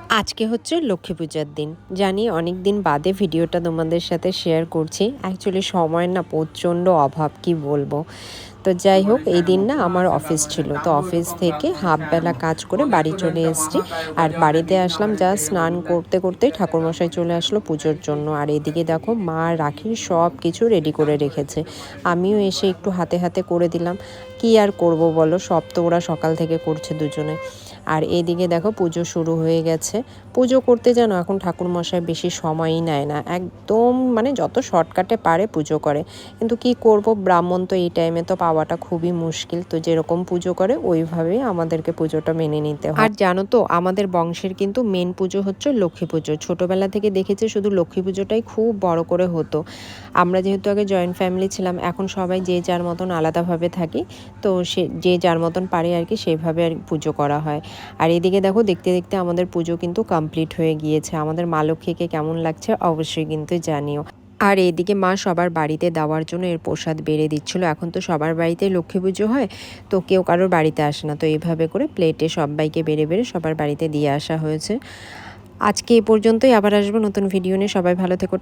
আজকে হচ্ছে লক্ষ্মী পূজার দিন। জানি অনেক দিন বাদে ভিডিওটা তোমাদের সাথে শেয়ার করছি। অ্যাকচুয়ালি সময়ের না প্রচণ্ড অভাব, কি বলবো। তো যাই হোক, এই দিন না আমার অফিস ছিল, তো অফিস থেকে হাফ বেলা কাজ করে বাড়ি চলে এসেছি। আর বাড়িতে আসলাম জাস্ট স্নান করতে করতেই ঠাকুরমশাই চলে আসলো পুজোর জন্য। আর এদিকে দেখো মা রাখির সব কিছু রেডি করে রেখেছে, আমিও এসে একটু হাতে হাতে করে দিলাম। কি আর করব বলো, সব তো ওরা সকাল থেকে করছে দুজনে। আর এদিকে দেখো পুজো শুরু হয়ে গেছে। পুজো করতে যেন এখন ঠাকুরমশাই বেশি সময়ই নেয় না, একদম মানে যত শর্টকাটে পারে পুজো করে। কিন্তু কি করব, ব্রাহ্মণ তো এই টাইমে তো পাওয়াটা খুবই মুশকিল, তো যেরকম পুজো করে ওইভাবেই আমাদেরকে পুজোটা মেনে নিতে হয়। আর জানো তো, আমাদের বংশের কিন্তু মেন পুজো হচ্ছে লক্ষ্মী পুজো। ছোটোবেলা থেকে দেখেছি শুধু লক্ষ্মী পুজোটাই খুব বড় করে হতো। আমরা যেহেতু আগে জয়েন্ট ফ্যামিলি ছিলাম, এখন সবাই যে যার মতন আলাদাভাবে থাকি, তো সে যে যার মতন পারে আর কি সেইভাবে আর পুজো করা হয়। আর এদিকে দেখো, দেখতে দেখতে আমাদের পুজো কিন্তু কমপ্লিট হয়ে গিয়েছে। আমাদের মা লক্ষ্মীকে কেমন লাগছে অবশ্যই কিন্তু জানিও। আর এইদিকে মা সবার বাড়িতে দেওয়ার জন্য এর প্রসাদ বেড়ে দিচ্ছিল। এখন তো সবার বাড়িতে লক্ষ্মী পুজো হয়, তো কেউ কারোর বাড়িতে আসে না, তো এইভাবে করে প্লেটে সবাইকে বেড়ে বেড়ে সবার বাড়িতে দিয়ে আসা হয়েছে। আজকে এই পর্যন্তই, আবার আসবো নতুন ভিডিও নিয়ে। সবাই ভালো থেকো।